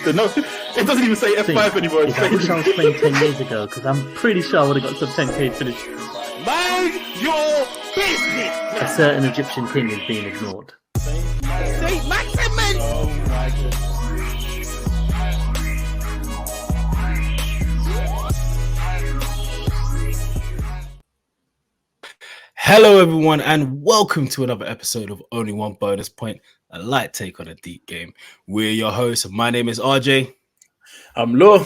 system. No, it doesn't even say F5 anymore. I wish I was playing 10 years ago because I'm pretty sure I would have got some 10k finish. Mind your business. A certain Egyptian king is being ignored. Saint Maximin. Oh my goodness. Hello everyone and welcome to another episode of Only One Bonus Point, a light take on a deep game. We're your hosts. My name is RJ. I'm Law.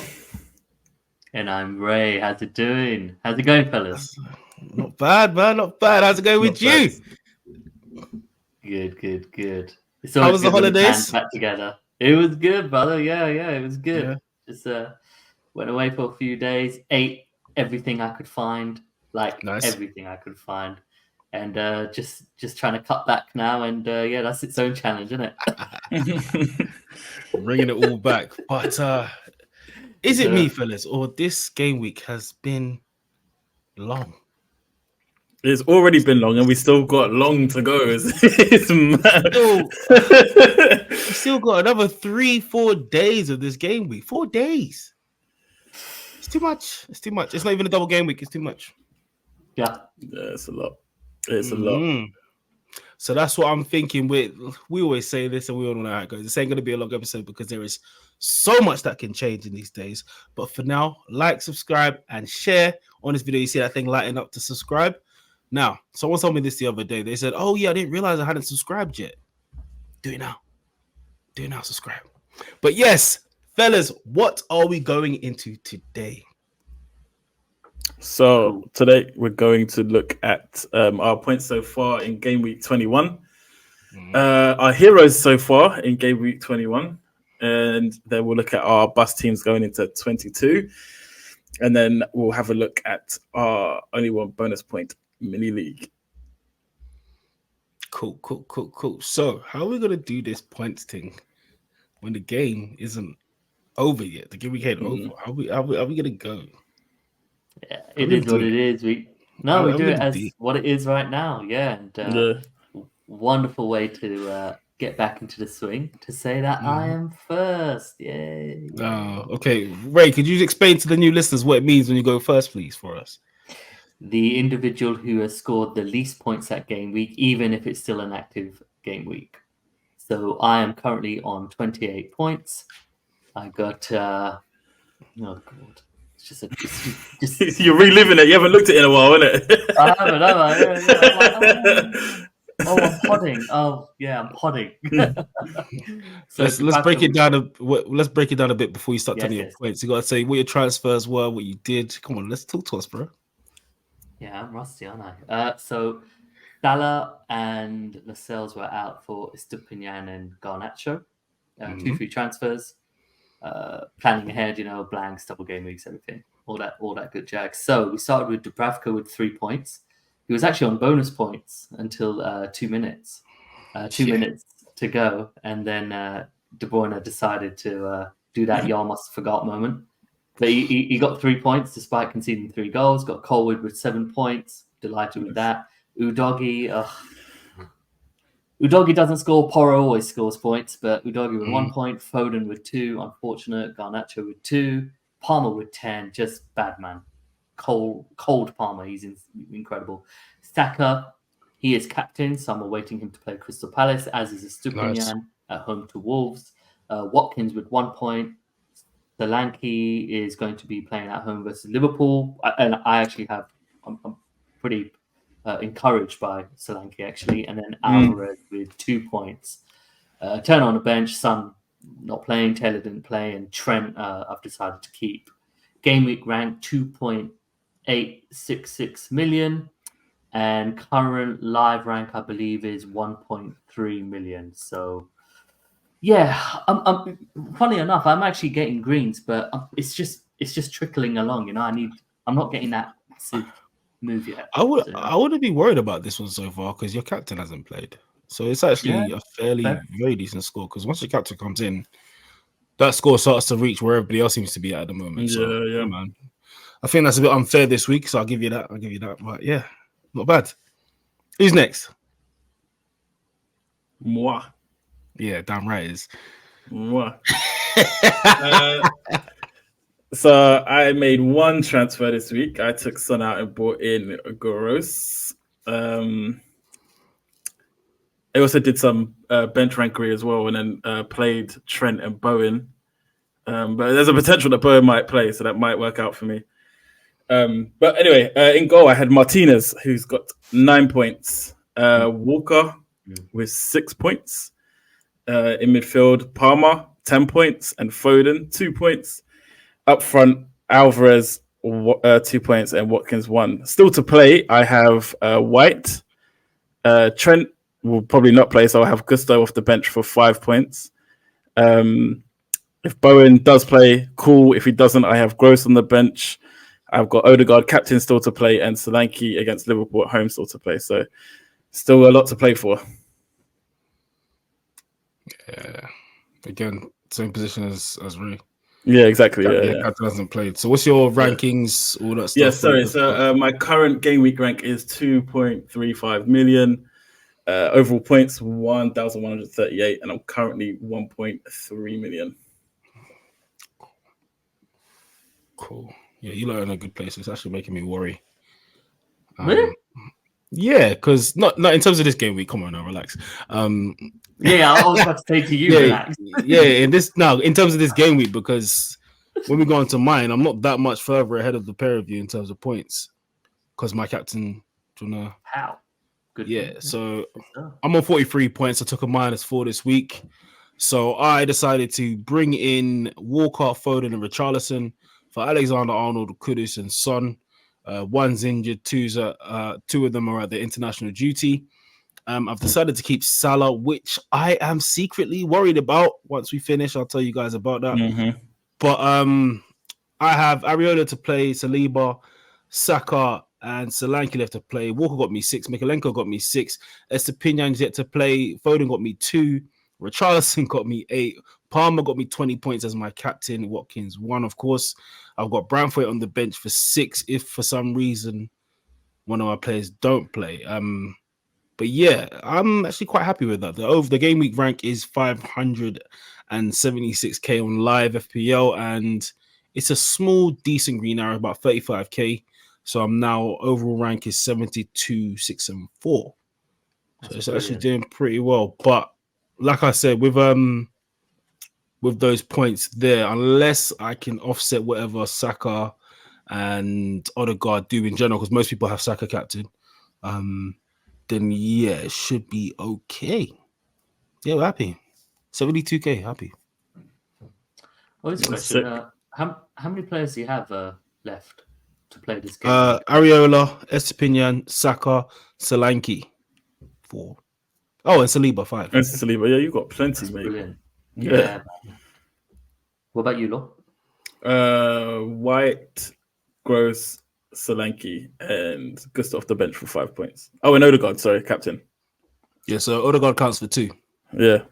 And I'm Ray. How's it doing? How's it going, fellas? Not bad, man. Not bad. How's it going with you? Good. How was the holidays? Back together. It was good, brother. Yeah, it was good. Yeah. Just went away for a few days, ate everything I could find, everything I could find. And just trying to cut back now, and that's its own challenge, isn't it? Bringing it all back. But is it me, fellas, or this game week has been long? It's already been long, and we still got long to go. It's mad. We still got another 3-4 days of this game week. 4 days. It's too much. It's not even a double game week. It's too much. Yeah, it's a lot. It's a lot. So that's what I'm thinking. We always say this, and we all know how it goes. This ain't going to be a long episode because there is so much that can change in these days. But for now, like, subscribe, and share on this video. You see that thing lighting up to subscribe. Now, someone told me this the other day. They said, "Oh yeah, I didn't realize I hadn't subscribed yet." Do it now. Subscribe. But yes, fellas, what are we going into today? So today we're going to look at our points so far in game week 21, our heroes so far in game week 21, and then we'll look at our bus teams going into 22, and then we'll have a look at our only one bonus point mini league. Cool. So how are we gonna do this points thing when the game isn't over yet? The game week ain't over. Are we gonna go? Yeah, it is what it is. We do it as what it is right now. Yeah, and wonderful way to get back into the swing to say that I am first. Yay! Okay, Ray, could you explain to the new listeners what it means when you go first, please, for us? The individual who has scored the least points at game week, even if it's still an active game week. So I am currently on 28 points. I got oh god. Just You're reliving it. You haven't looked at it in a while, innit? I haven't, have I? I'm podding. Oh, yeah, I'm podding. So let's break it down. Let's break it down a bit before you start telling your points. You got to say what your transfers were, what you did. Come on, let's talk to us, bro. Yeah, I'm rusty, aren't I? So SALAH and Lascelles were out for Estupinian and Garnacho. 2 free transfers. Planning ahead, blanks, double game weeks, everything, all that good jazz. So we started with Dubravka with 3 points. He was actually on bonus points until 2 minutes. 2 minutes to go, and then De Bruyne decided to do that "y'all must have forgot" moment. But he got 3 points despite conceding 3 goals. Got Colwood with 7 points. Delighted with that. Udogie doesn't score. Porro always scores points, but Udogie with 1 point, Foden with 2, unfortunate, Garnacho with 2, Palmer with 10, just bad man. Cold Palmer, he's incredible. Saka, he is captain, so I'm awaiting him to play Crystal Palace, as is Estupinian at home to Wolves. Watkins with 1 point. Solanke is going to be playing at home versus Liverpool, and I'm pretty encouraged by Solanke actually, and then Alvarez with 2 points. Turner on the bench, Son not playing, Taylor didn't play, and Trent I've decided to keep. Game week rank 2.866 million, and current live rank I believe is 1.3 million. So yeah, I'm funny enough, I'm actually getting greens, but it's just trickling along. I'm not getting that massive move yet. I wouldn't be worried about this one so far because your captain hasn't played, so it's actually a very decent score. Because once your captain comes in, that score starts to reach where everybody else seems to be at the moment. Yeah, man. I think that's a bit unfair this week, so I'll give you that. But yeah, not bad. Who's next? Moi. Yeah, damn right it is. Moi. So I made one transfer this week. I took Son out and bought in Goros. I also did some bench rankery as well, and then played Trent and Bowen. But there's a potential that Bowen might play, so that might work out for me. But anyway, in goal, I had Martinez, who's got 9 points. Walker with 6 points. In midfield, Palmer, 10 points. And Foden, 2 points. Up front, Alvarez, 2 points. And Watkins, 1. Still to play, I have White. Trent will probably not play, so I'll have Gusto off the bench for 5 points. If Bowen does play, cool. If he doesn't, I have Gross on the bench. I've got Odegaard, captain, still to play, and Solanke against Liverpool at home still to play. So still a lot to play for. Yeah. Again, same position as Ray. Yeah, exactly. Captain hasn't played. So what's your rankings, all that stuff? Yeah, sorry. So my current game week rank is 2.35 million. Overall points, 1,138, and I'm currently 1.3 million. Cool. Yeah, you lot are in a good place. It's actually making me worry. Really? Yeah, because not in terms of this game week. Come on now, relax. Yeah, I was about to say to you, relax. In terms of this game week, because when we go on to mine, I'm not that much further ahead of the pair of you in terms of points. Because my captain, How? Good. Yeah, so I'm on 43 points. I took a -4 this week. So I decided to bring in Walker, Foden, and Richarlison for Alexander-Arnold, Kudus, and Son. One's injured, two of them are at their international duty. I've decided to keep Salah, which I am secretly worried about. Once we finish, I'll tell you guys about that. Mm-hmm. But I have Areola to play, Saliba, Saka, and Solanke left to play. Walker got me 6. Mikalenko got me 6. Estepinian's yet to play. Foden got me 2. Richarlison got me 8. Palmer got me 20 points as my captain. Watkins 1, of course. I've got Branthwaite on the bench for 6 if for some reason one of my players don't play. But yeah, I'm actually quite happy with that. The game week rank is 576k on live FPL, and it's a small, decent green arrow, about 35k. So I'm now overall rank is 72,674. So it's actually doing pretty well. But like I said, with those points there, unless I can offset whatever Saka and Odegaard do in general, because most people have Saka captain, then yeah, it should be okay. Yeah, we're happy. 72k, happy. What is the question? How many players do you have left to play this game? Areola, Estepinian, Saka, Solanke, 4. Oh, and Saliba, 5. And Saliba, yeah, you got plenty, mate. Brilliant. Yeah. What about you, Lo? White, Gross, Solanke, and Gusto off the bench for 5 points. Oh, and Odegaard, sorry, captain. Yeah, so Odegaard counts for 2. Yeah.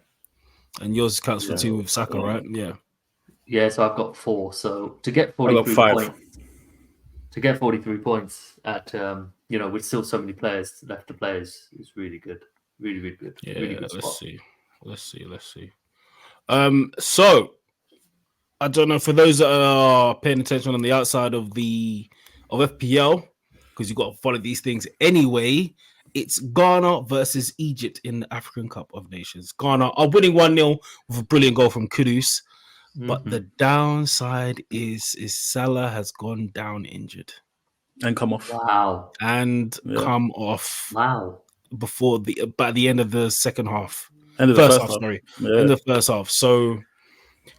And yours counts for 2 with Saka, right? Yeah. Yeah, so I've got 4. So to get 43 points at with still so many players left to play is really good. Really, really good. Yeah, really good let's see. So I don't know, for those that are paying attention on the outside of FPL, because you've got to follow these things anyway. It's Ghana versus Egypt in the African Cup of Nations. Ghana are winning 1-0 with a brilliant goal from Kudus. But the downside is Salah has gone down injured. And come off. Wow. Come off. Wow. By the end of the second half. End of the first half. Sorry. Yeah. End of the first half. So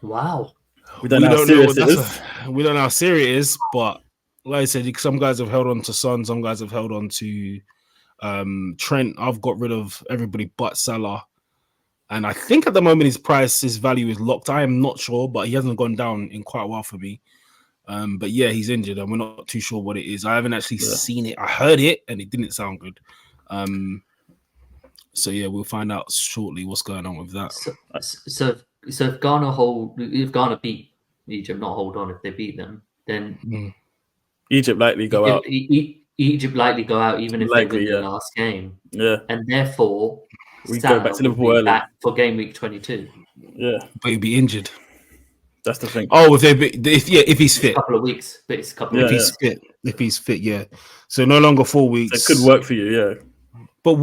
wow. We don't know how serious it is. We don't know how serious it is, but like I said, some guys have held on to Son, some guys have held on to Trent. I've got rid of everybody but Salah. And I think at the moment his value is locked. I am not sure, but he hasn't gone down in quite a while for me. But yeah, he's injured and we're not too sure what it is. I haven't actually seen it. I heard it and it didn't sound good. So yeah, we'll find out shortly what's going on with that. So if Ghana beat Egypt, not hold on, if they beat them, then Egypt likely go out. Egypt likely go out even if they win the last game. Yeah. And therefore we go back to Liverpool early back for game week 22. Yeah. But he'll be injured. That's the thing. Oh, if he's fit. A couple of weeks, but it's a couple of If weeks. he's fit, yeah. So no longer 4 weeks. It could work for you, yeah. But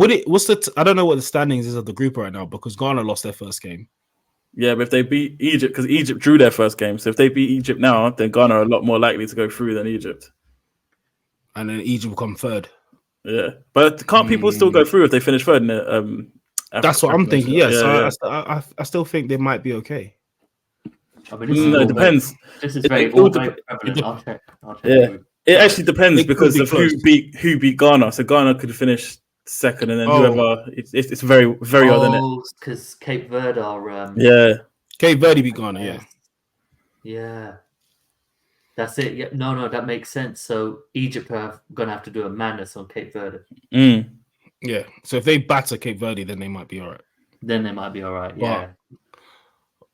I don't know what the standings is of the group right now because Ghana lost their first game. Yeah, but if they beat Egypt, because Egypt drew their first game, so if they beat Egypt now, then Ghana are a lot more likely to go through than Egypt. And then Egypt will come third. Yeah, but can't people still go through if they finish third in the That's what I'm thinking. Yeah, yeah. so I still think they might be okay. I mean, it depends. This is very prevalent. I'll check. Yeah, it actually depends It because could be of close. who beat Ghana. So Ghana could finish second, and then whoever it's very very odd, isn't it? Because Cape Verde are Yeah, Cape Verde beat Ghana. Yeah. Yeah. That's it. Yeah. No, that makes sense. So Egypt are going to have to do a madness on Cape Verde. Yeah. So if they batter Cape Verde, then they might be all right. Then they might be all right. Yeah.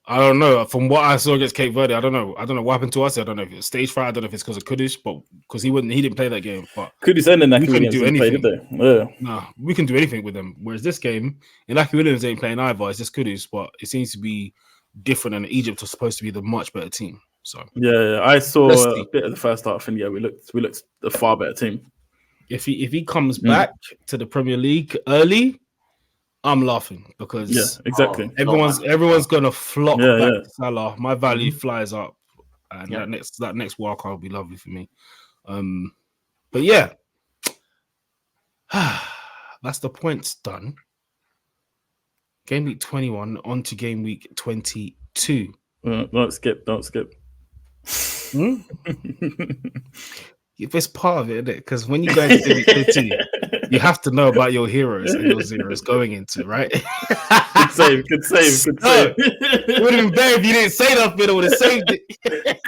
I don't know. From what I saw against Cape Verde, I don't know what happened to us. I don't know if it's stage fright. I don't know if it's because of Kudus, but because he didn't play that game. But Kudus and Inaki Williams didn't play, did they? Yeah. No, we can do anything with them. Whereas this game, Inaki Williams ain't playing either. It's just Kudus, but it seems to be different. And Egypt are supposed to be the much better team. So yeah, I saw a bit of the first half, and yeah, we looked a far better team. If he comes back to the Premier League early, I'm laughing because exactly. Everyone's gonna flock back to Salah. My value Mm-hmm. flies up, and that next wild card will be lovely for me. But yeah, that's the points done. Game week 21 on to game week 22. Don't skip. It's part of it, isn't it? Because when you go into game week 22, you have to know about your heroes and your zeros going into, right? Good save. It would have been better if you didn't say that, but it would have saved it.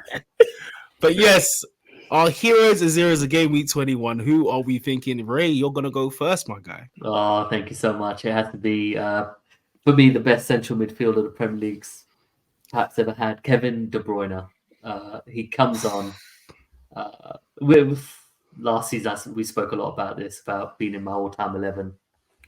But yes, our heroes and zeros of game week 21. Who are we thinking? Ray, you're going to go first, my guy. Oh, thank you so much. It has to be, for me, the best central midfielder the Premier League's perhaps ever had, Kevin De Bruyne. He comes on. With last season, we spoke a lot about this, about being in my all-time 11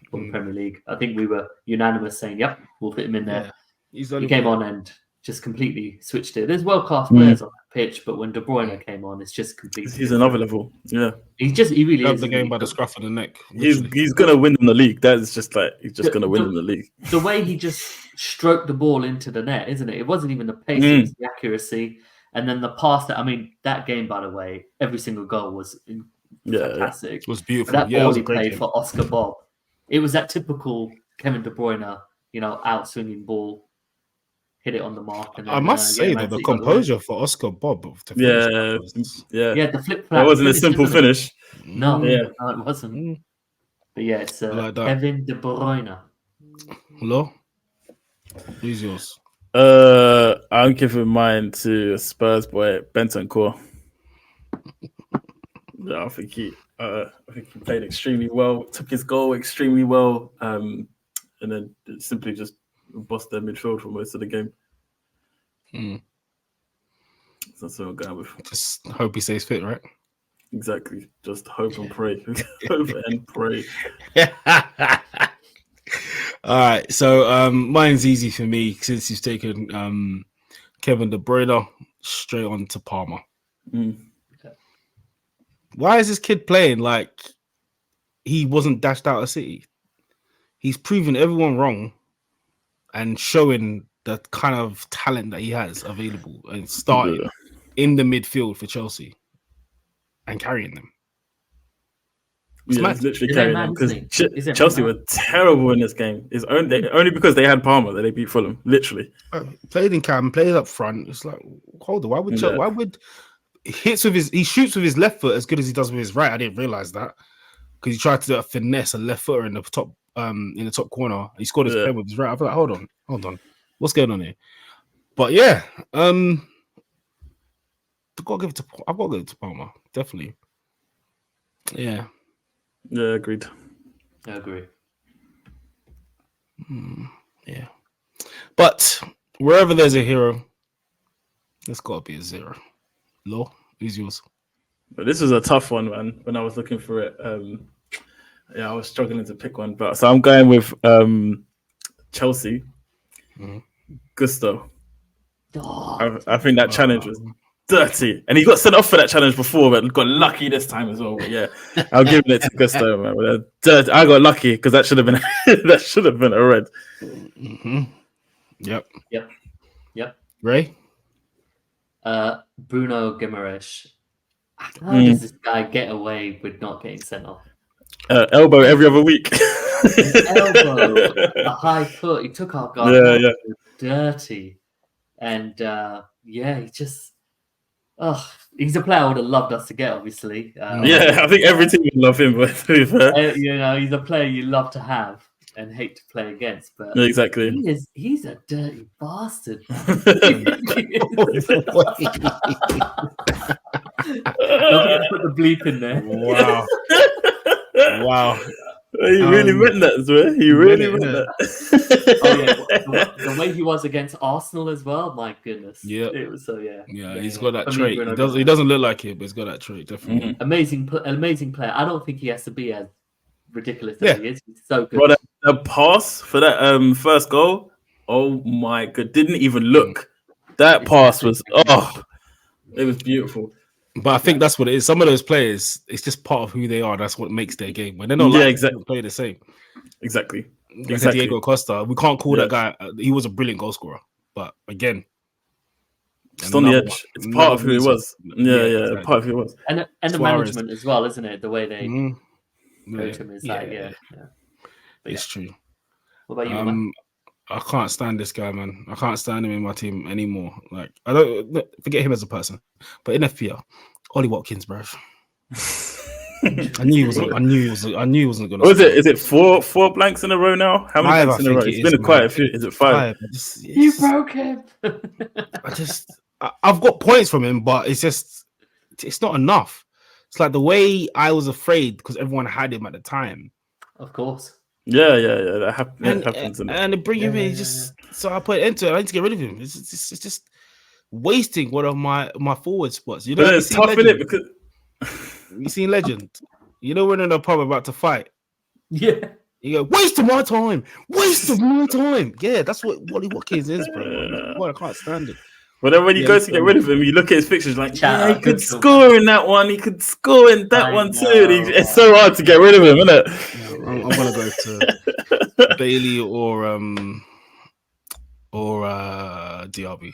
for the Premier League. I think we were unanimous saying, yep, we'll fit him in there. Yeah. He came on and just completely switched it. There's world-class players on that pitch, but when De Bruyne came on, it's just completely He's another level. Yeah. He really is. The game by the scruff of the neck. He's going to win in the league. That is just like, he's just going to win in the league. The way he just stroked the ball into the net, isn't it? It wasn't even the pace, it was the accuracy. And then the pass that game, by the way, every single goal was fantastic. It was beautiful. That ball he played for Oscar Bob. It was that typical Kevin De Bruyne, out swinging ball, hit it on the mark. And then, I must say that the composure for Oscar Bob. The flip. That wasn't a simple finish. No, it wasn't. But yeah, it's like Kevin De Bruyne. Hello, who's yours? I'm giving mine to Spurs boy Bentancur. Yeah, I think he played extremely well, took his goal extremely well, and then simply just bossed their midfield for most of the game. That's what I'm going with. Just hope he stays fit, right? Exactly. Just hope and pray. Hope and pray. All right, so mine's easy for me since he's taken Kevin De Bruyne straight on to Palmer. Why is this kid playing like he wasn't dashed out of City? He's proven everyone wrong and showing the kind of talent that he has available and starting in the midfield for Chelsea and carrying them. He's literally carrying them because Chelsea were terrible in this game. It's only because they had Palmer that they beat Fulham. Literally, played in cam, played up front. It's like, hold on, why would he shoots with his left foot as good as he does with his right? I didn't realize that because he tried to do a finesse a left footer in the top corner. He scored his pen with his right. I was like, hold on, what's going on here? But yeah, I've got to give it to Palmer, definitely. Yeah. Yeah, agreed. I agree. Yeah. But wherever there's a hero, there's got to be a zero. Law, who's yours? But this was a tough one, man. When I was looking for it, I was struggling to pick one. But so I'm going with Chelsea. Gusto. I think that challenge was dirty, and he got sent off for that challenge before, but got lucky this time as well. But yeah, I'll give it to Gusto, man. Dirty. I got lucky because that should have been a red. Mm-hmm. Yep. Ray. Bruno Guimaraes. How does this guy get away with not getting sent off? Elbow every other week. Elbow, a high foot. He took our guard. Yeah. Dirty, and he just. He's a player I would have loved us to get, obviously. I think every team would love him, but to be fair. He's a player you love to have and hate to play against. But exactly, he's a dirty bastard. Don't forget to put the bleep in there. Wow. He really meant that as well. He really meant that. The way he was against Arsenal as well. My goodness. Yeah. It was so he's got that trait. He doesn't look like it, but he's got that trait, definitely. Amazing player. I don't think he has to be as ridiculous as he is. He's so good. Bro, the pass for that first goal. Oh my god! Didn't even look. That pass was it was beautiful. But I think that's what it is. Some of those players, it's just part of who they are. That's what makes their game. When they're not exactly play the same. Exactly. Diego Costa, we can't call that guy. He was a brilliant goal scorer, but again, it's on the edge. It's part of who he was. Exactly. Part of who he was. And the management as well, isn't it? The way they coach him is it's true. What about you, man? I can't stand this guy, man. I can't stand him in my team anymore. Like, I don't forget him as a person, but in FPL, Ollie Watkins, bro. I knew he wasn't gonna. What is it? Is it four blanks in a row now? How many blanks in a row? It's been quite a few. Is it 5? You broke him. I've got points from him, but it's not enough. It's like the way I was afraid because everyone had him at the time. Of course. Yeah. That happens. And they bring him in. So I put it into it. I need to get rid of him. It's just wasting one of my forward spots. You know, it's tough, isn't it? Because you seen Legend. You know, we're in a pub about to fight. Yeah. You go, waste of my time. Yeah, that's what Ollie Watkins is, bro. Boy, I can't stand it. But then when you go to get rid of him, you look at his fixtures like, he could score in that one. He could score in that one too. It's so hard to get rid of him, isn't it? I'm gonna go to Bailey or Diaby.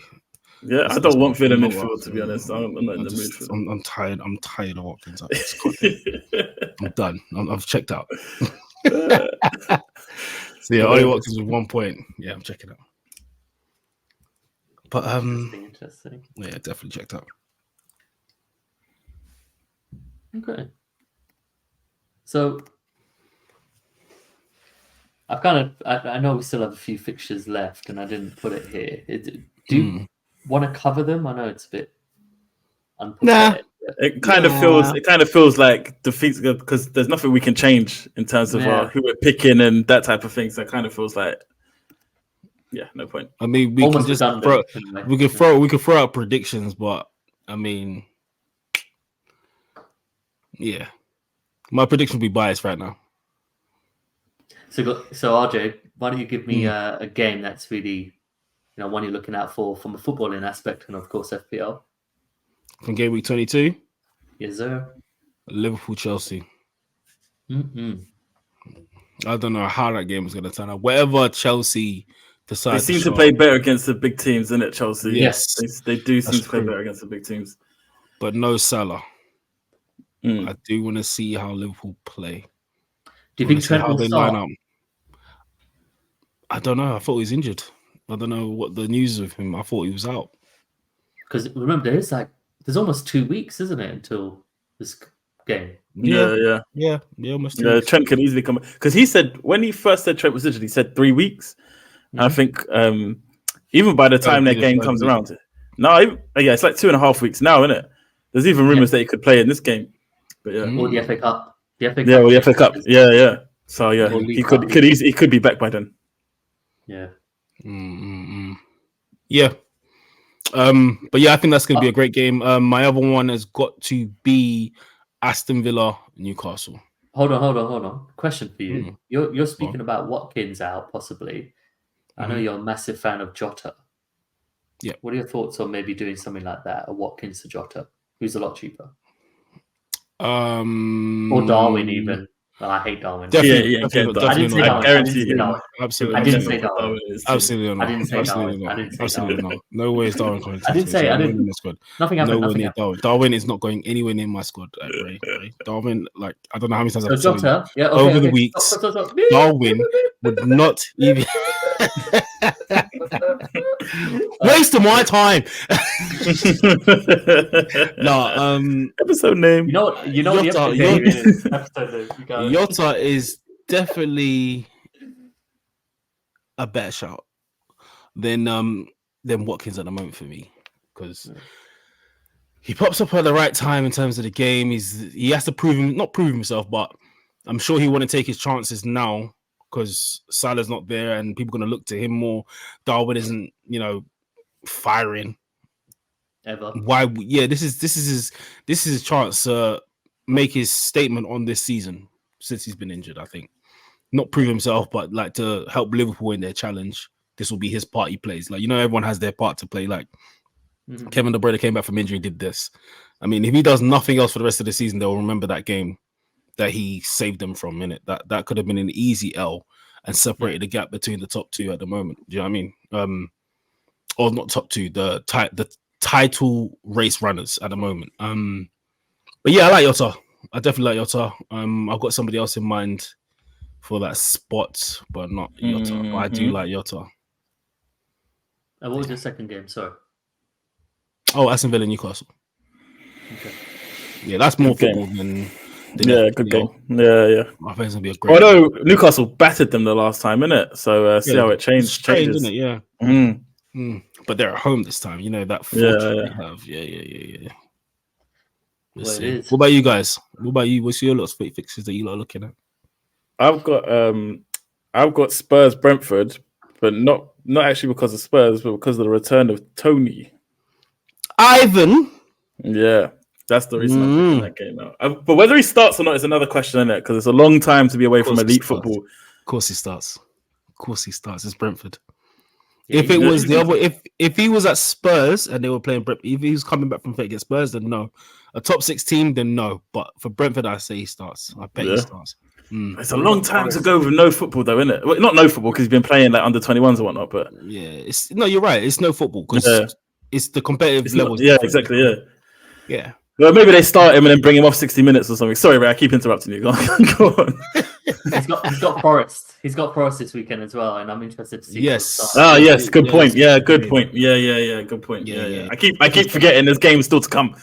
Yeah, I don't want Villa midfield, to be honest. I'm not in the mood for them. I'm tired of Watkins. I'm done. I've checked out. So yeah, Ollie Watkins with 1 point. Yeah, I'm checking out. But interesting. Yeah, definitely checked out. Okay. So I know we still have a few fixtures left, and I didn't put it here. Do you want to cover them? I know it's a bit unprepared. It kind of feels like defeats because there's nothing we can change in terms of who we're picking and that type of thing. So it kind of feels like no point. I mean, we can throw out predictions, but I mean, my prediction will be biased right now. So RJ, why don't you give me a game that's really, one you're looking out for from a footballing aspect, and of course FPL. From Gameweek 22? Yes, sir. Liverpool Chelsea. I don't know how that game is going to turn out. Whatever Chelsea decides. They seem to play better against the big teams, isn't it, Chelsea? Yes. They do seem to play better against the big teams. But no Salah. I do want to see how Liverpool play. Do you think Trent will start? Line up. I don't know. I thought he was injured. I don't know what the news is with him. I thought he was out. Because remember, there's almost 2 weeks, isn't it, until this game? Yeah, almost 2 weeks. Trent can easily come because he said when he first said Trent was injured, he said 3 weeks. And I think even by the time that game comes around, it's like 2.5 weeks now, isn't it? There's even rumors that he could play in this game. But or the FA Cup. The FA Cup. Yeah. So he could be back by then. Yeah. Yeah. But yeah, I think that's going to be a great game. My other one has got to be Aston Villa, Newcastle. Hold on. Question for you. You're speaking about Watkins out, possibly. I know you're a massive fan of Jota. What are your thoughts on maybe doing something like that? A Watkins to Jota, who's a lot cheaper, or Darwin even. Well, I hate Darwin. Definitely, I didn't say Darwin. Absolutely, I didn't say Darwin. Absolutely not. I didn't say Absolutely Darwin. not. I didn't say Absolutely Darwin. not. No way is Darwin going to I didn't say. I didn't. Nothing happened. Nowhere Nothing near happened. Darwin. Darwin is not going anywhere near my squad. Ray. Darwin, like I don't know how many times So I've told you. Jota, yeah, Over the weeks, Stop. Darwin would not even waste of my time. No, episode name. You know what the episode name is. Episode name. Jota is definitely a better shout than Watkins at the moment for me, because he pops up at the right time in terms of the game. He has to not prove himself, but I'm sure he want to take his chances now because Salah's not there and people are going to look to him more. Darwin isn't, firing Ever. Why? Yeah, this is his chance to make his statement on this season since he's been injured. I think not prove himself, but like to help Liverpool in their challenge. This will be his part he plays. Like, everyone has their part to play. Like Kevin De Bruyne came back from injury, did this. I mean, if he does nothing else for the rest of the season, they'll remember that game that he saved them from. Innit? That could have been an easy L and separated the gap between the top two at the moment. Do you know what I mean? Or not top two, the title race runners at the moment. But yeah, I like Jota. I definitely like Jota. I've got somebody else in mind for that spot, but not Jota. But I do like Jota. And what was your second game? Sorry. Oh, Aston Villa, Newcastle. Okay. Yeah, that's more football than good game. Yeah. I think it's gonna be a great. Although Newcastle battered them the last time, innit? So see how it changes. Isn't it? Yeah. But they're at home this time. That fortune they have. Yeah. We'll see. What about you guys? What about you? What's your little fixtures that you lot are looking at? I've got Spurs Brentford, but not actually because of Spurs, but because of the return of Tony. Ivan. Yeah, that's the reason I'm picking that game out. But whether he starts or not is another question, isn't it? Because it's a long time to be away from elite football. Of course he starts. It's Brentford. Yeah, if it was the other, if he was at Spurs and they were playing Brentford, if he was coming back from against Spurs, then no. A top 6 team, then no. But for Brentford, I say he starts. I bet he starts. It's a long time to go with no football, though, isn't it? Well, not no football because he's been playing like under 21s and whatnot. But you're right. It's no football because it's the competitive level. Yeah, exactly. Yeah. Well, maybe they start him and then bring him off 60 minutes or something. Sorry, Ray, I keep interrupting you. Go on. He's got Forest. He's got Forest this weekend as well, and I'm interested to see. Yes. Yes. Good point. Yeah, good point. Yeah. Good point. Yeah. I keep forgetting this game is still to come.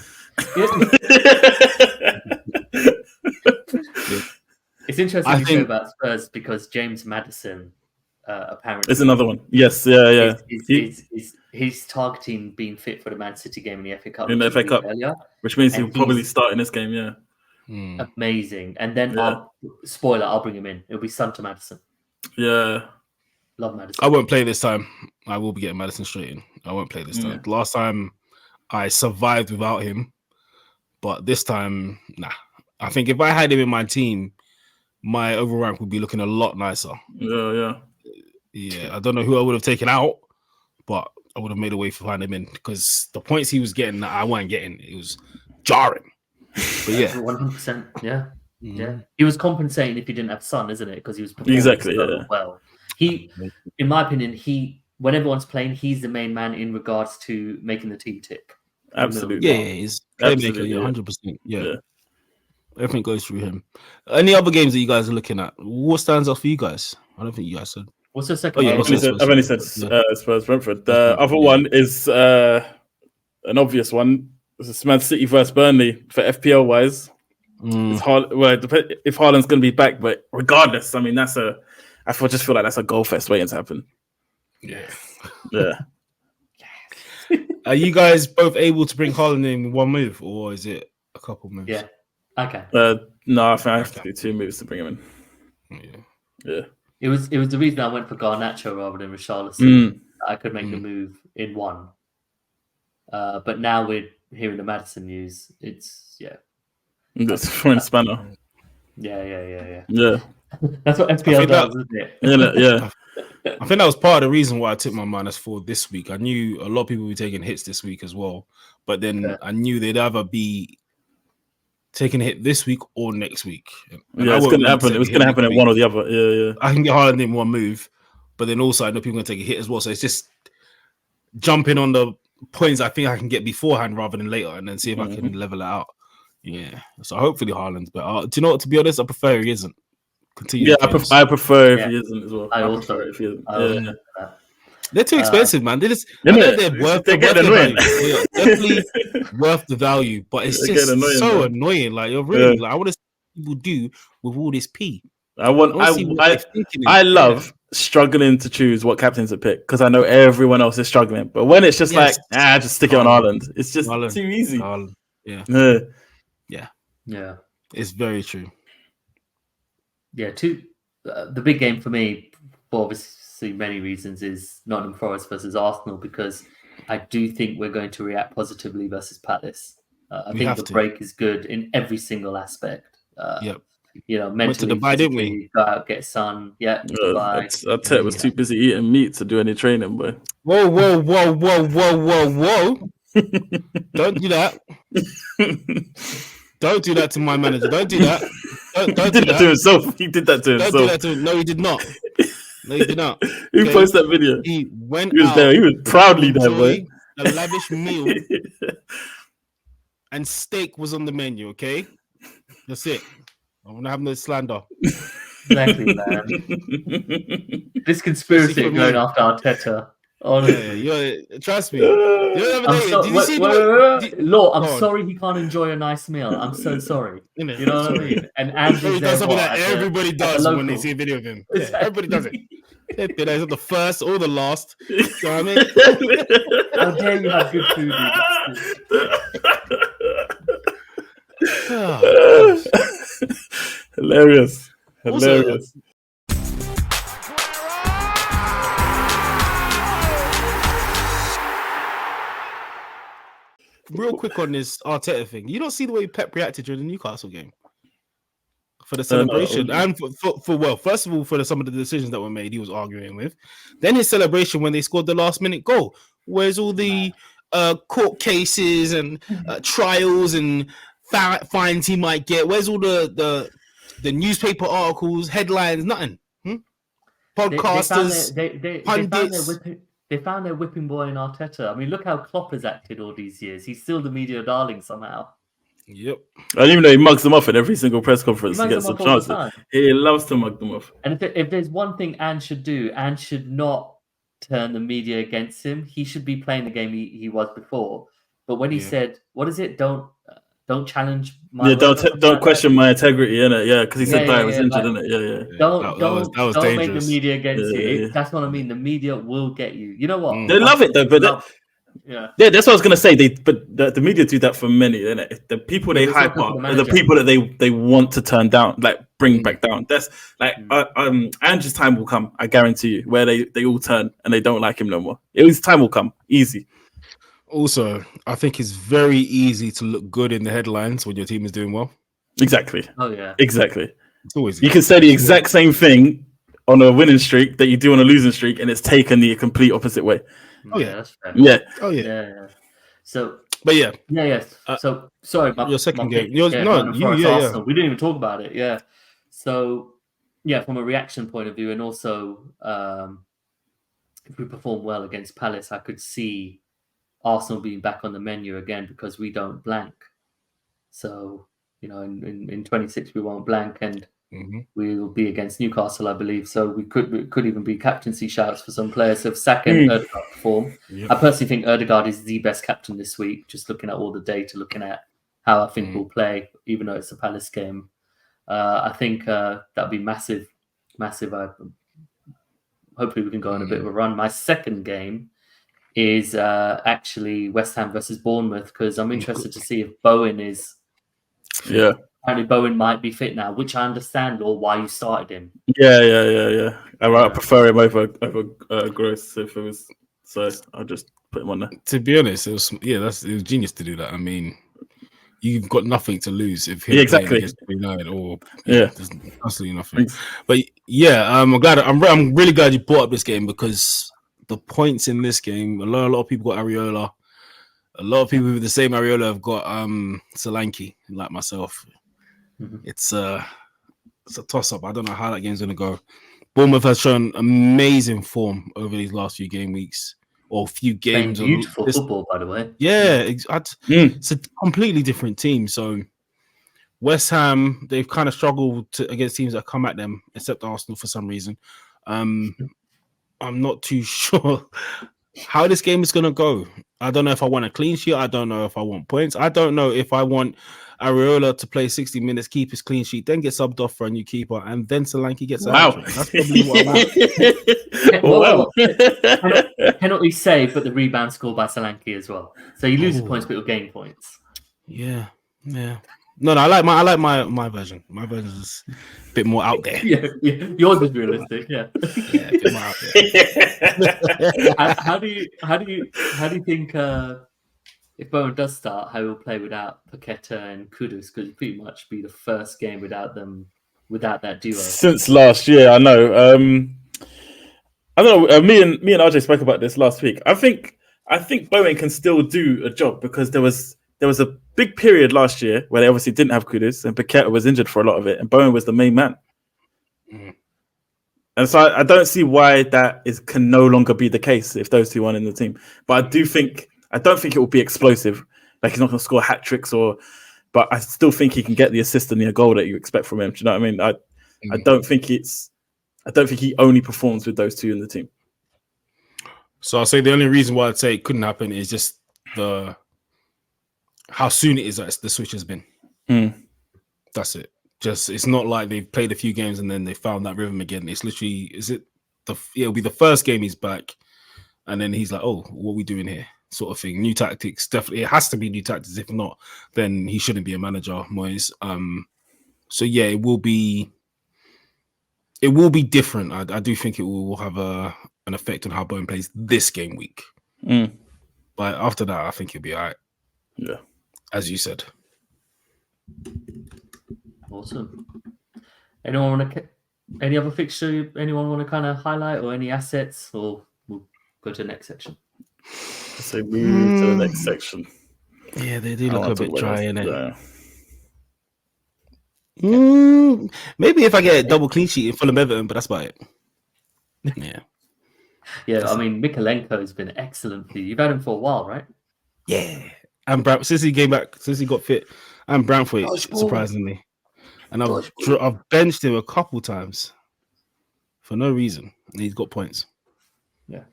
It's interesting you say about Spurs because James Maddison apparently is another one. Yes. Yeah. He's targeting being fit for the Man City game in the FA Cup. In the FA Cup, which means he'll probably start in this game. Yeah. Amazing. And then I'll bring him in. It'll be Son to Maddison. Yeah. Love Maddison. I won't play this time. I will be getting Maddison straight in. I won't play this time. Last time I survived without him, but this time, nah. I think if I had him in my team, my overrank would be looking a lot nicer. Yeah. I don't know who I would have taken out, but I would have made a way for finding him in because the points he was getting that I wasn't getting, it was jarring. But 100%. Yeah. He was compensating if he didn't have Son, isn't it? Because he was performing well. He, in my opinion, when everyone's playing, he's the main man in regards to making the team tick. Absolutely. Yeah, he's playmaker. 100%. Yeah. Everything goes through him. Any other games that you guys are looking at? What stands out for you guys? I don't think you guys said. What's the second? I've only said Spurs Brentford. The other one is an obvious one. It's Man City versus Burnley for FPL wise. It's hard. Well, if Haaland's going to be back, but regardless, I mean I just feel like that's a goal fest waiting to happen. Yeah. Yeah. Are you guys both able to bring Haaland in one move, or is it a couple moves? Yeah. Okay. No, I think I have to do 2 moves to bring him in. Yeah. It was the reason I went for Garnacho rather than Richarlison. I could make the move in one. But now we're hearing the Maddison news. It's That's throwing a spanner. Yeah. Yeah. That's what FPL does, isn't it? Yeah. I think that was part of the reason why I took my -4 this week. I knew a lot of people were taking hits this week as well, but then I knew they'd either be taking a hit this week or next week. And It's going to happen. It was going to happen at one or the other. Yeah. I can get Haaland in one move, but then also I know people are going to take a hit as well. So it's just jumping on the points I think I can get beforehand rather than later, and then see if I can level it out. Yeah. So hopefully Haaland's better. Do you know what? To be honest, I prefer he isn't. Continue. Yeah, I prefer if he isn't as well. I also prefer if he isn't. They're too expensive, man. They're worth they're the annoying. value. They are definitely worth the value, but it's just annoying, so annoying. Like you're really like I want to see what people do with all this P. I love struggling to choose what captains to pick because I know everyone else is struggling. But when it's just just stick it on Haaland. It's just too easy. Yeah. It's very true. Yeah, the big game for me, for obviously many reasons, is Nottingham Forest versus Arsenal because I do think we're going to react positively versus Palace. I think the break is good in every single aspect. You know, mentally, went to Dubai, didn't we? Go out, get sun. Yeah, Dubai. I tell you, was too busy eating meat to do any training, boy. Whoa! Don't do that. Don't do that to my manager. Don't do that. Don't do that to himself. He did that to himself. Don't do that to him. No, he did not. No, he did not. Who posted that video? He went. He was there. He was proudly there, boy. A lavish meal, and steak was on the menu. Okay, that's it. I want to have no slander. Exactly, man. This conspiracy going after Arteta. Honestly, trust me. Lord, I'm sorry he can't enjoy a nice meal. I'm so sorry. You know what I mean? And Andy's does something that everybody does when they see a video of him. Yeah, everybody does it. It's not the first or the last. You know what I mean? How dare you have good food? Hilarious. Real quick on this Arteta thing, you don't see the way Pep reacted during the Newcastle game for the celebration, and for first of all, for some of the decisions that were made, he was arguing with. Then his celebration when they scored the last minute goal. Where's all the court cases and trials and fines he might get? Where's all the newspaper articles, headlines? Nothing. Podcasters, pundits. They found their whipping boy in Arteta. I mean, look how Klopp has acted all these years. He's still the media darling somehow. Yep. And even though he mugs them off at every single press conference, he gets some chances. He loves to mug them off. And if there's one thing Ange should do, Ange should not turn the media against him. He should be playing the game he was before. But when he said, "What is it? Don't challenge my don't question my integrity, innit? Yeah, because he said Dyer was injured, innit? Yeah. Don't make the media against you. That's what I mean. The media will get you. You know what? They love it though, but that's what I was gonna say. But the media do that for many, innit? The people they hype up are the people that they want to turn down, like bring back down. That's like Ange's time will come, I guarantee you, where they all turn and they don't like him no more. His time will come, easy. Also, I think it's very easy to look good in the headlines when your team is doing well. Exactly. Oh, yeah. Exactly. It's always you can say the exact same thing on a winning streak that you do on a losing streak, and it's taken the complete opposite way. Oh, yeah. That's fair. Yeah. Oh, yeah. Yeah. So, but yeah. Yeah. So, sorry. Your second game. Arsenal. We didn't even talk about it. Yeah. So, yeah, from a reaction point of view, and also if we perform well against Palace, I could see Arsenal being back on the menu again because we don't blank. So, in 26 we won't blank, and we will be against Newcastle, I believe. So we could even be captaincy shouts for some players. So if Saka and Ødegaard perform, I personally think Ødegaard is the best captain this week. Just looking at all the data, looking at how I think we'll play, even though it's a Palace game, I think that'll be massive. Hopefully we can go on a bit of a run. My second game is actually West Ham versus Bournemouth, because I'm interested to see if Bowen is. Yeah. Apparently Bowen might be fit now, which I understand, or why you started him. Yeah. I prefer him over Gross if it was. So I'll just put him on there. To be honest, it was genius to do that. I mean, you've got nothing to lose if Yeah, you're exactly. playing against United or Yeah. there's absolutely nothing. But yeah, I'm really glad you brought up this game because the points in this game, a lot of people got Areola. A lot of people with the same Areola have got Solanke, like myself. It's a toss-up. I don't know how that game's gonna go. Bournemouth has shown amazing form over these last few game weeks or few games. Playing beautiful football, by the way. Yeah, it's a completely different team. So West Ham, they've kind of struggled against teams that come at them, except Arsenal for some reason. I'm not too sure how this game is going to go. I don't know if I want a clean sheet. I don't know if I want points. I don't know if I want Areola to play 60 minutes, keep his clean sheet, then get subbed off for a new keeper, and then Solanke gets a hat-trick. That's probably what I want. Penalty save, but the rebound scored by Solanke as well. So you lose the points, but you'll gain points. Yeah. No, I like my version. My version is a bit more out there. Yeah. Yours is realistic. Yeah. A bit more out there. How do you think if Bowen does start, how he'll play without Paqueta and Kudus? Because it'd pretty much be the first game without that duo since last year. I know. I don't know. Me and RJ spoke about this last week. I think Bowen can still do a job because there was a big period last year where they obviously didn't have Kudus and Paqueta was injured for a lot of it, and Bowen was the main man. And so I don't see why that can no longer be the case if those two aren't in the team. But I don't think it will be explosive. Like he's not going to score hat tricks but I still think he can get the assist and the goal that you expect from him. Do you know what I mean? I don't think he only performs with those two in the team. So I'll say the only reason why I'd say it couldn't happen is just how soon it is that the switch has been. That's it. Just it's not like they've played a few games and then they found that rhythm again. It's literally it'll be the first game he's back, and then he's like, "Oh, what are we doing here?" Sort of thing. New tactics. Definitely, it has to be new tactics. If not, then he shouldn't be a manager, Moyes. So yeah, it will be different. I do think it will have an effect on how Bowen plays this game week. But after that, I think he'll be all right. Yeah, as you said. Awesome. Any other fixture anyone want to kind of highlight or any assets, or we'll go to the next section? So move to the next section. Yeah, they do look a bit dry in it. Maybe if I get a double clean sheet in Fulham Everton, but that's about it. Yeah. I mean, Mikalenko has been excellent for you. You've had him for a while, right? Yeah, and since he came back, since he got fit, and Brantford, surprisingly. And I've benched him a couple times for no reason, and he's got points. Yeah.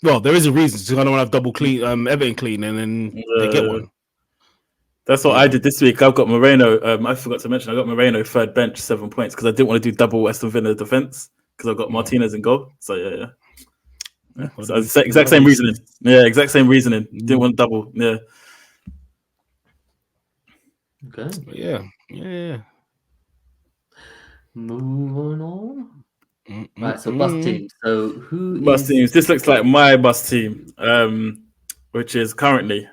Well, there is a reason. So I don't want to have double clean, Everton clean, and then they get one. That's what I did this week. I've got Moreno. I forgot to mention I got Moreno third bench 7 points because I didn't want to do double Aston Villa defense because I've got Martinez in goal. So yeah. So exact same reasoning. Yeah, exact same reasoning. Didn't want double. Yeah. Okay. Yeah. Moving on. Right, so bus team. So who bus teams? This looks like my bus team, which is currently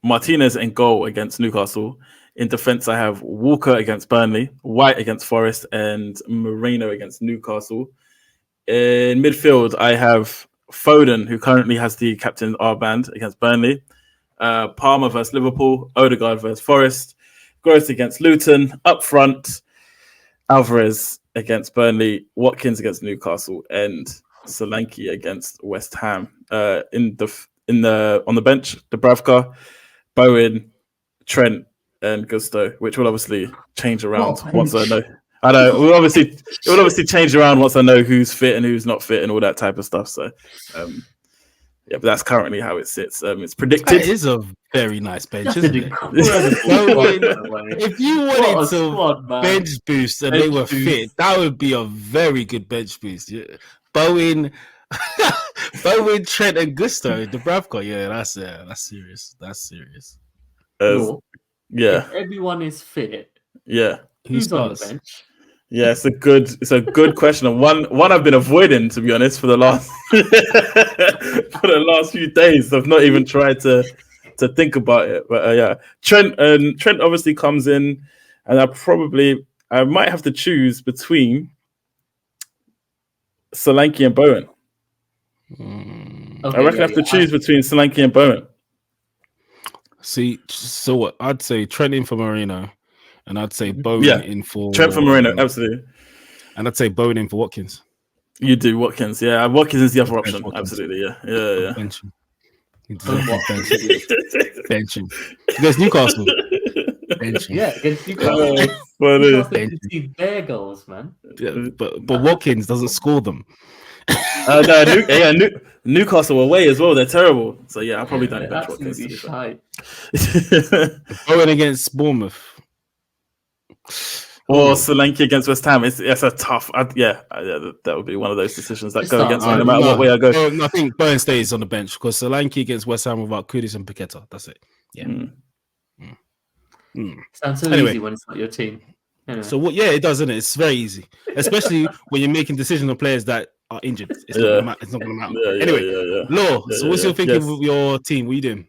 Martinez in goal against Newcastle. In defense, I have Walker against Burnley, White against Forest, and Moreno against Newcastle. In midfield, I have Foden, who currently has the captain armband against Burnley. Palmer versus Liverpool, Odegaard versus Forest, Gross against Luton. Up front, Alvarez against Burnley, Watkins against Newcastle, and Solanke against West Ham. On the bench, Dubravka, Bowen, Trent, and Gusto, which will obviously change around once I know. I know it will obviously change around once I know who's fit and who's not fit and all that type of stuff. So, but that's currently how it sits. It's predicted. That is a very nice bench, isn't it? If you wanted to bench boost and they were fit, that would be a very good bench boost. Yeah. Bowen, Trent, and Gusto, Dubravka. Yeah, that's serious. That's serious. Yeah. If everyone is fit. Yeah. Who's on the bench? Yeah, it's a good question. And one I've been avoiding, to be honest, for the last few days. I've not even tried to to think about it. But yeah, Trent obviously comes in, and I might have to choose between Solanke and Bowen. Okay, I reckon I have to choose between Solanke and Bowen. See, so what? I'd say Trent in for Moreno, and I'd say Bowen in for Trent for Moreno, absolutely. And I'd say Bowen in for Watkins. You do Watkins, yeah. Watkins is the other option, Watkins. absolutely, yeah. Bench him. Bench him. Against Newcastle. Bench him. Yeah, against Newcastle. Newcastle didn't see their goals, man. Yeah, but Watkins doesn't score them. Newcastle away as well. They're terrible. So yeah, I probably don't bench Watkins. Absolutely shy. Bowen against Bournemouth. Or Solanke against West Ham. It's a tough. That would be one of those decisions that go against me no matter what way I go. I think Bowen stays on the bench because Solanke against West Ham without Kudus and Paqueta. That's it. Yeah. Sounds so easy when it's not your team. Anyway. So what? Yeah, it does, isn't it? It's very easy, especially when you're making decisions on players that are injured. It's not going to matter. Law. So what's your thinking with your team? What are you doing?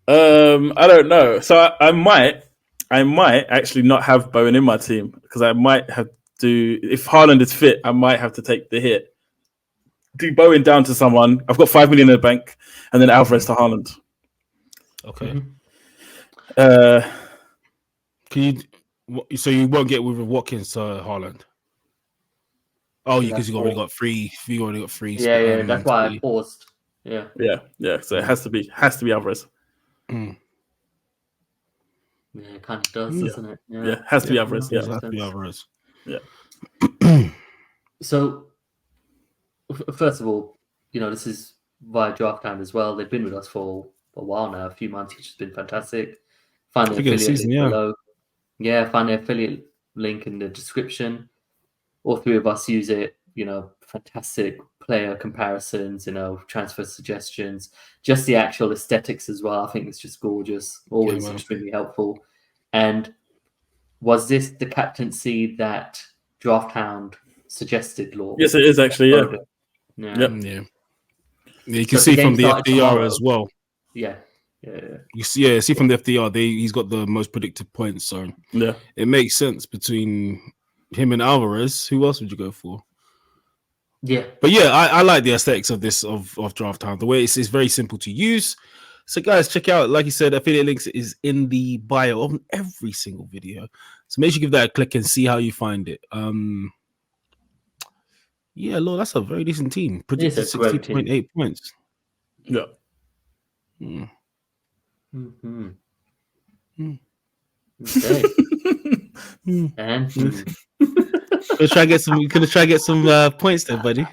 I don't know. So I might actually not have Bowen in my team because I might have to. If Haaland is fit, I might have to take the hit. Do Bowen down to someone. I've got 5 million in the bank, and then Alvarez to Haaland. Okay. So you won't get with Watkins to Haaland? Oh, because you already got three. You already got three. Yeah. That's why I paused. Yeah. So it has to be Alvarez. Yeah, it kind of does, doesn't it? Yeah, has to be Alvarez. Yeah, has to be Alvarez. Yeah. So, first of all, this is via Draft Time as well. They've been with us for a while now, a few months, which has been fantastic. Find the affiliate link below. Yeah, find the affiliate link in the description. All 3 of us use it. Fantastic player comparisons, transfer suggestions, just the actual aesthetics as well. I think it's just gorgeous, always extremely helpful. And was this the captaincy that Draft Hound suggested, Law? Yes, it is actually, Yeah. You can see from the FDR as well. Yeah. You see from the FDR, he's got the most predicted points, so it makes sense between him and Alvarez. Who else would you go for? Yeah, but yeah, I like the aesthetics of this of Draft Time. The way it's very simple to use. So guys, check out, like you said, affiliate links is in the bio of every single video. So make sure you give that a click and see how you find it. Yeah, Lord, that's a very decent team. Predicted 60.8 points. Yeah. Okay. And Gonna try to get some points there, buddy.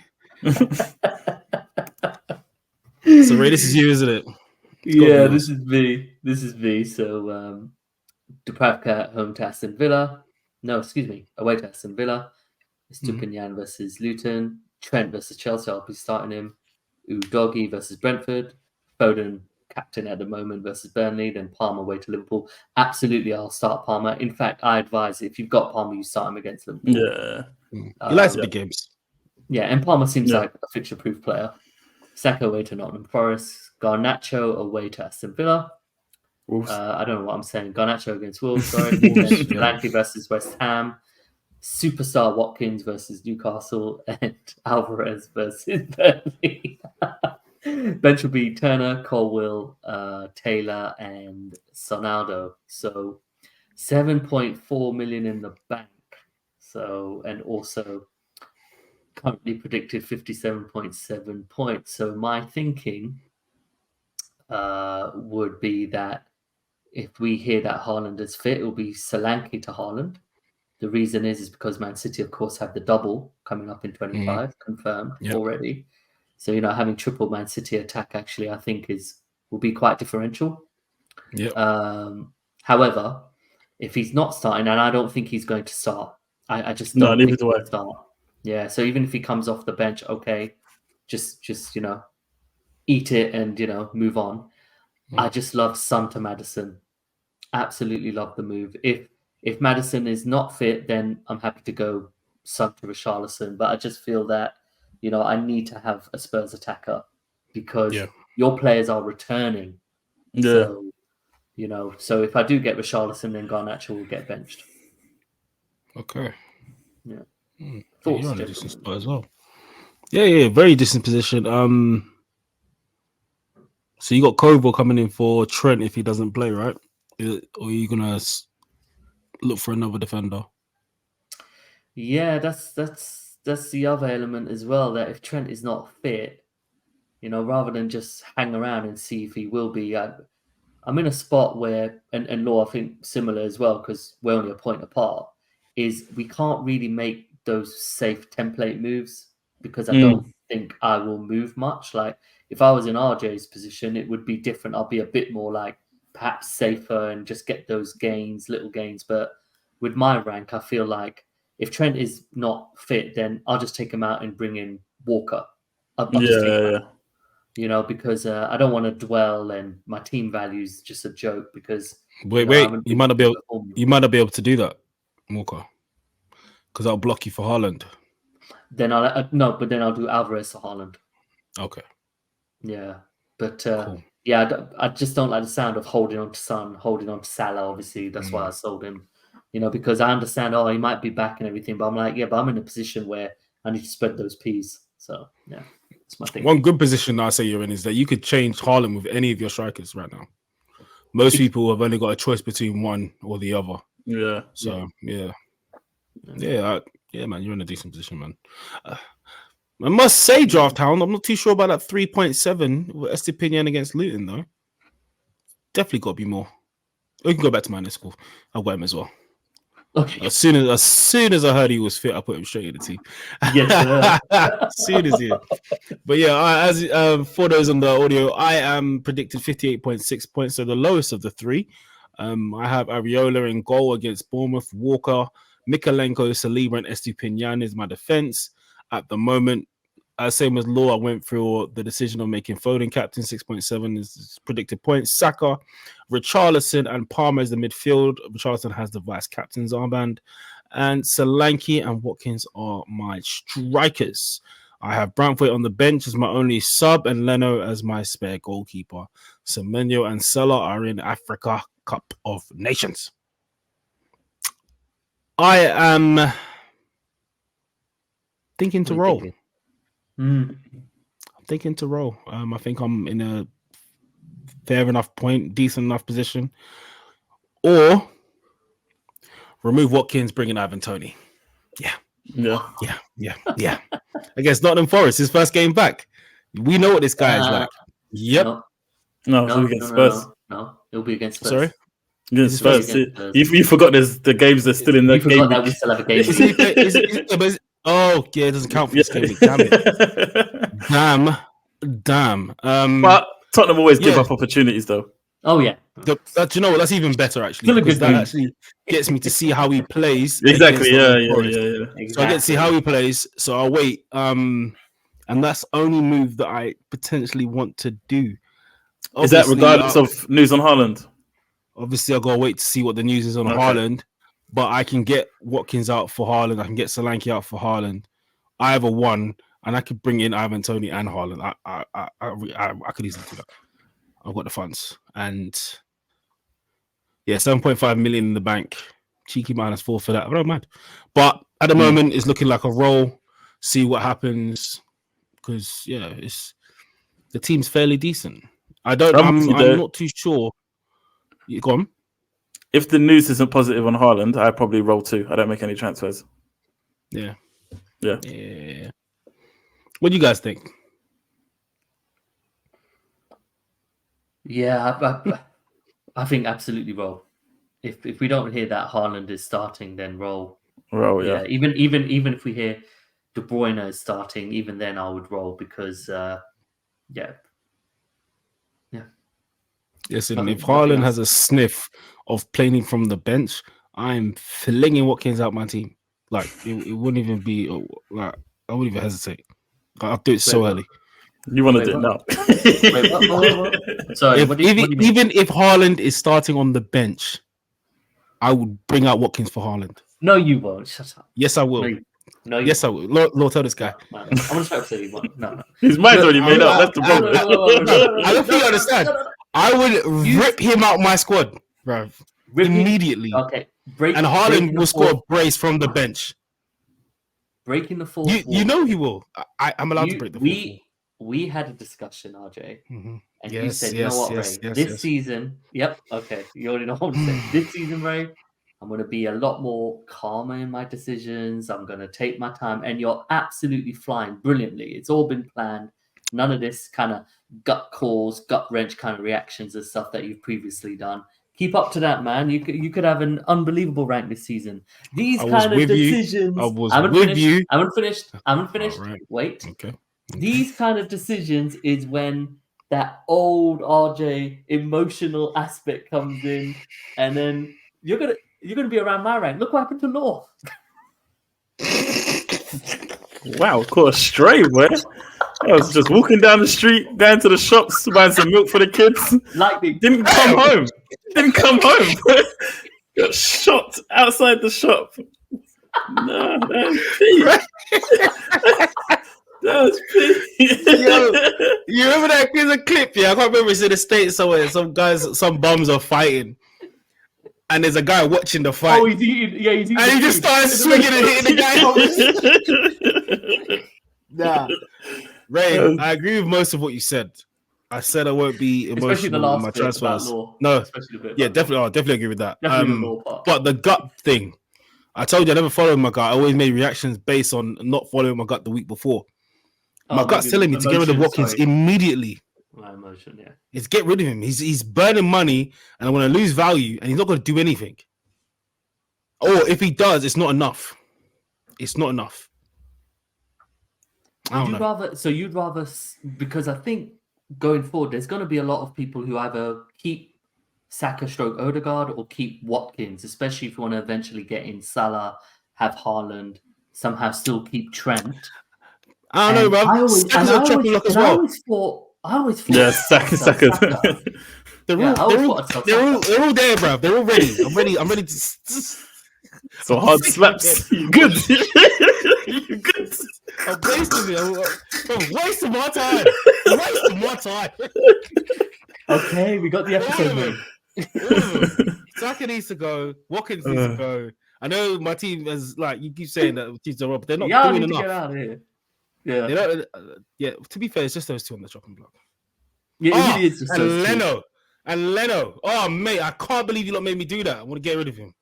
So Ray, this is you, isn't it? Yeah, this is me. So Dubravka home to Aston Villa. No, excuse me, away to Aston Villa. Stupinian versus Luton. Trent versus Chelsea. I'll be starting him. Udogie versus Brentford. Foden, captain at the moment, versus Burnley. Then Palmer away to Liverpool. Absolutely, I'll start Palmer. In fact, I advise if you've got Palmer, you start him against Liverpool. Yeah. He likes the big games. Yeah, and Palmer seems like a fixture-proof player. Saka away to Nottingham Forest. Garnacho away to Aston Villa. I don't know what I'm saying. Garnacho against Wolves, sorry. Solanke versus West Ham. Superstar Watkins versus Newcastle. And Alvarez versus Burnley. Bench will be Turner, Colwill, Taylor, and Sonaldo. So 7.4 million in the bank. So, and also currently predicted 57.7 points. So my thinking would be that if we hear that Haaland is fit, it will be Solanke to Haaland. The reason is because Man City, of course, have the double coming up in 25, confirmed already. So, having triple Man City attack actually, I think will be quite differential. However, if he's not starting, and I don't think he's going to start, I just don't think he'll start. Yeah, so even if he comes off the bench, okay, just eat it and move on. I just love Son to Maddison. Absolutely love the move. If Maddison is not fit, then I'm happy to go Son to Richarlison. But I just feel that I need to have a Spurs attacker because your players are returning. Yeah. So, so if I do get Richarlison, then Garnacho will get benched. Okay. Yeah. You're on a decent spot as well. Yeah, very decent position. So you got Koval coming in for Trent if he doesn't play, right? Or are you gonna look for another defender? Yeah, that's the other element as well. That if Trent is not fit, rather than just hang around and see if he will be, I'm in a spot where, and Law, I think similar as well, because we're only a point apart, is we can't really make those safe template moves because I don't think I will move much. Like if I was in RJ's position, it would be different. I'll be a bit more like perhaps safer and just get those little gains. But with my rank, I feel like if Trent is not fit, then I'll just take him out and bring in Walker. I'll just take him out. Because I don't want to dwell, and my team value is just a joke. Because wait, you might not be able to do that, Walker, because I'll block you for Haaland. Then I'll do Alvarez for Haaland. Okay. Yeah, but cool. yeah, I just don't like the sound of holding on to Son, holding on to Salah. Obviously, that's why I sold him. Because I understand, he might be back and everything, but I'm like, but I'm in a position where I need to spread those peas. So yeah. My thing. One good position I say you're in is that you could change Haaland with any of your strikers right now. Most people have only got a choice between one or the other. Yeah. So yeah, man, you're in a decent position, man. I must say, Draft Hound, I'm not too sure about that 3.7 with Estepinian against Luton though. Definitely got to be more. We can go back to my school. I've got him as well. Okay. As soon as I heard he was fit, I put him straight in the team. Yes, as soon as he. But yeah, as for those on the audio, I am predicted 58.6 points, so the lowest of the three. I have Areola in goal against Bournemouth. Walker, Mikalenko, Saliba, and Estepinian is my defense at the moment. Same as Law, I went through the decision of making Foden captain. 6.7 is predicted points. Saka, Richarlison, and Palmer is the midfield. Richarlison has the vice captain's armband. And Solanke and Watkins are my strikers. I have Brantford on the bench as my only sub and Leno as my spare goalkeeper. Semenyo and Salah are in Africa Cup of Nations. I am thinking to roll. I'm thinking to roll. I think I'm in a fair enough point, decent enough position. Or remove Watkins, bring in Ivan Toney. Yeah. Against Nottingham Forest, his first game back. We know what this guy is like. Yep. No, against Spurs. No, it'll be against Spurs. Sorry? Against Spurs. You forgot the games are still in the game. That we still have a game. It doesn't count for this game. Damn it. Damn. But Tottenham always give up opportunities, though. Oh, yeah. Do you know what? That's even better, actually. Because that actually gets me to see how he plays. Exactly. Yeah. Exactly. So I get to see how he plays. So I'll wait. And that's the only move that I potentially want to do. Obviously, is that regardless of news on Haaland? Obviously, I've got to wait to see what the news is on Haaland. But I can get Watkins out for Haaland. I can get Solanke out for Haaland. Either one. And I could bring in Ivan Toney and Haaland. I could easily do that. I've got the funds. And 7.5 million in the bank. Cheeky -4 for that. I don't mind. But at the moment, it's looking like a roll. See what happens. Because, the team's fairly decent. I'm not too sure. You go on. If the news isn't positive on Haaland, I probably roll 2. I don't make any transfers. Yeah. What do you guys think? Yeah, I think absolutely roll. If we don't hear that Haaland is starting, then roll. Roll, yeah. Even if we hear De Bruyne is starting, even then I would roll because Yes, and if Haaland has a sniff of playing from the bench, I'm flinging Watkins out my team. Like it wouldn't even be like I wouldn't even hesitate. I'll do it so early. You want to do it now? What? Sorry, even if Haaland is starting on the bench, I would bring out Watkins for Haaland. No, you won't. Shut up. Yes, I will. No, yes, I will. Lord, tell this guy. No. I'm gonna try to say you won't. No. His mind's already made up. That's the problem. I don't think you understand. I would rip him out my squad, bro, immediately. Okay. And Haaland will score a brace from the bench. Breaking the fourth wall. You know he will. I'm allowed to break the fourth wall. We had a discussion, RJ, and you said, yes, "You know what, yes, Ray? yes, This yes. season, yep, okay, you already know what I'm saying. This season, Ray, I'm going to be a lot more calmer in my decisions. I'm going to take my time, and you're absolutely flying brilliantly. It's all been planned. None of this kind of gut calls, gut wrench kind of reactions and stuff that you've previously done. Keep up to that, man. You could have an unbelievable rank this season. These kind of decisions. I haven't finished. Right. Wait. Okay. These kind of decisions is when that old RJ emotional aspect comes in, and then you're gonna be around my rank. Look what happened to Law. Wow, caught a stray, boy. I was just walking down the street, down to the shops to buy some milk for the kids. Lightning. Didn't come home. Got shot outside the shop. No, that's Pete. That's Pete. Yo, you remember that? There's a clip, yeah. I can't remember. It's in the States somewhere. Some bums are fighting, and there's a guy watching the fight. Oh, he's eating. And he just started swinging and hitting the guy. Nah, Ray, I agree with most of what you said. I said I won't be emotional in my transfers. No, definitely. I definitely agree with that. But the gut thing, I told you I never followed my gut. I always made reactions based on not following my gut the week before. My gut's telling me to get rid of Watkins immediately. My emotion, yeah. It's get rid of him. He's burning money, and I'm going to lose value, and he's not going to do anything. Or if he does, it's not enough. It's not enough. You'd rather, because I think going forward, there's going to be a lot of people who either keep Saka / Odegaard or keep Watkins, especially if you want to eventually get in Salah, have Haaland, somehow still keep Trent. I don't know, bro. I always thought. Yeah, Saka. They're all there, bro. They're all ready. I'm ready to. So hard slaps. You good? You good? I'm wasting it. I'm wasting my time. Okay, we got the episode. Saka needs to go. Watkins needs to go. I know my team is like you keep saying that teams are wrong, but they're not doing enough. Get out of here. Yeah. To be fair, it's just those two on the chopping block. Yeah, it really is just those two. And Leno. Oh mate, I can't believe you lot made me do that. I want to get rid of him.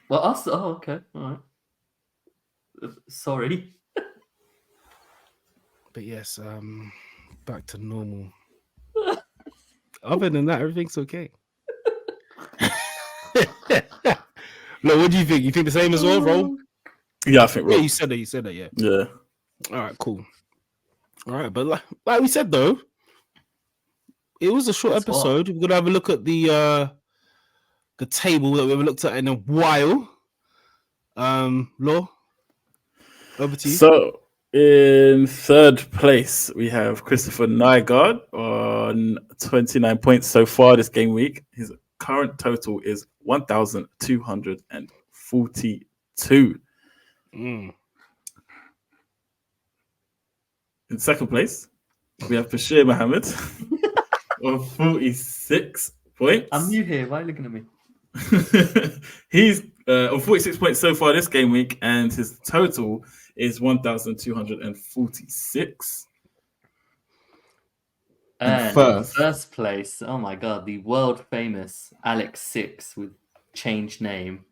Well, us. Oh, okay, all right. Sorry. But yes, back to normal. Other than that, everything's okay. Look, what do you think? You think the same as well, bro? Yeah, I think. Yeah, you said that. Yeah. Yeah. All right, cool. All right, but like we said though, it was a short episode. We're gonna have a look at the table that we haven't looked at in a while. Law, over to you. So in third place, we have Christopher Nygaard on 29 points so far this game week. His current total is 1,242. In second place, we have Bashir Mohammed on 46 points. I'm new here. Why are you looking at me? He's on 46 points so far this game week, and his total is 1,246. And first place, oh my god, the world famous Alex 6 with changed name,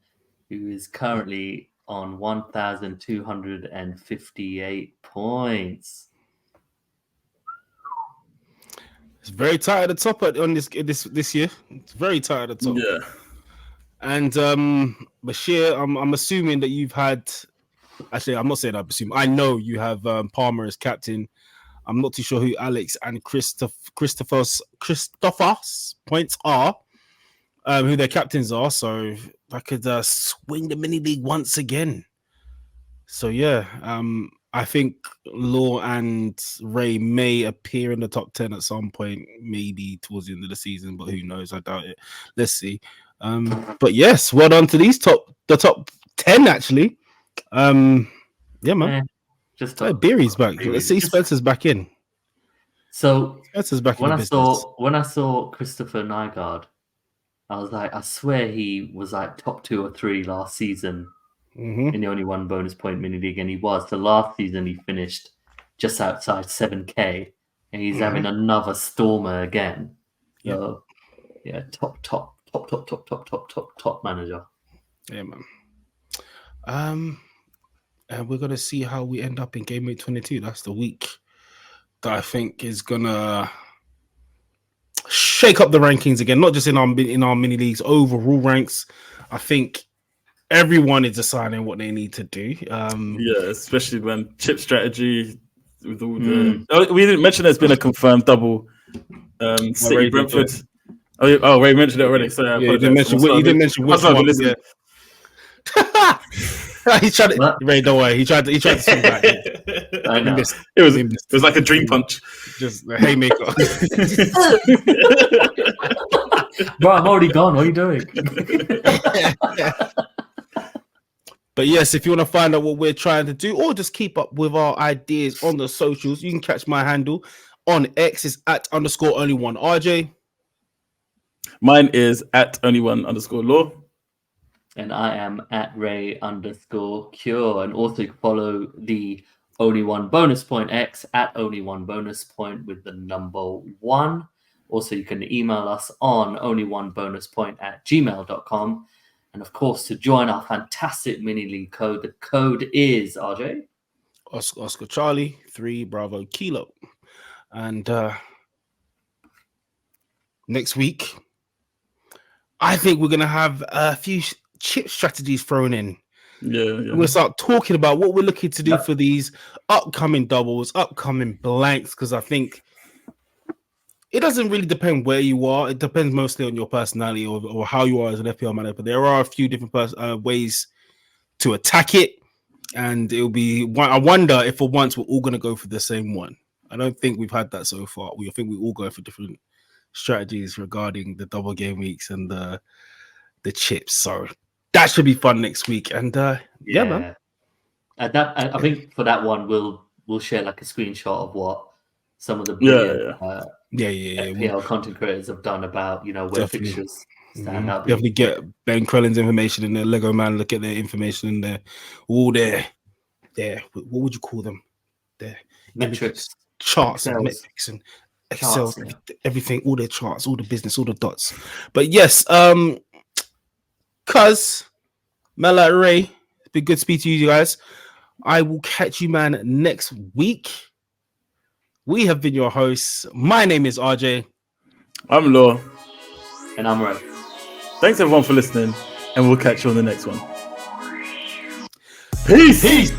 who is currently on 1,258 points. It's very tight at the top on this year. It's very tight at the top. Yeah. And Bashir, I'm assuming that you've had. Actually, I'm not saying I assume. I know you have Palmer as captain. I'm not too sure who Alex and Christopher's points are, who their captains are. So I could swing the mini league once again. So yeah, I think Law and Ray may appear in the top 10 at some point, maybe towards the end of the season, but who knows? I doubt it. Let's see. But yes, well done to the top 10 actually. Yeah, man. Just Beery's back. Let's see Spencer's back in. So That's back in when the I business. saw Christopher Nygaard, I was like, I swear he was like top 2 or 3 last season in the only one bonus point mini league, and he was. The last season he finished just outside 7k, and he's having another stormer again. So yeah, top manager. Yeah, man. And we're gonna see how we end up in game week 22. That's the week that I think is gonna shake up the rankings again, not just in our mini leagues, overall ranks. I think everyone is deciding what they need to do. Yeah, especially when chip strategy with all the. Oh, we didn't mention there's been a confirmed double. City Brentford. Oh, Ray mentioned it already. So I you didn't mention which one. Yeah. He tried to, Ray, don't worry. He tried to swing back. I know. It was like a dream punch. Just a haymaker. Bro, I'm already gone. What are you doing? But yes, if you want to find out what we're trying to do, or just keep up with our ideas on the socials, you can catch my handle on X is @_only1 RJ. Mine is @only1_law. And I am @Ray_Cure. And also follow the Only One Bonus Point X @only1 bonus point with the number 1. Also, you can email us on only1bonuspoint@gmail.com. And of course, to join our fantastic mini league code, the code is RJ Oscar Charlie 3 Bravo Kilo. And next week, I think we're gonna have a few chip strategies thrown in. Yeah. We're gonna start talking about what we're looking to do for these upcoming doubles, upcoming blanks, because I think it doesn't really depend where you are. It depends mostly on your personality or how you are as an FPL manager. But there are a few different ways to attack it, and it'll be. I wonder if for once we're all going to go for the same one. I don't think we've had that so far. I think we all go for different strategies regarding the double game weeks and the chips. So that should be fun next week. And yeah, man. I think for that one, we'll share like a screenshot of what some of the FPL content creators have done about where fixtures stand out. Definitely get Ben Crellin's information in there. Lego Man, look at their information in there. All their what would you call them? Their metrics, charts, and metrics, and Excel, everything, all their charts, all the business, all the dots. But yes, cuz Mela Ray, it's been good to speak to you guys. I will catch you, man, next week. We have been your hosts. My name is RJ. I'm Law. And I'm Ray. Thanks everyone for listening, and we'll catch you on the next one. Peace.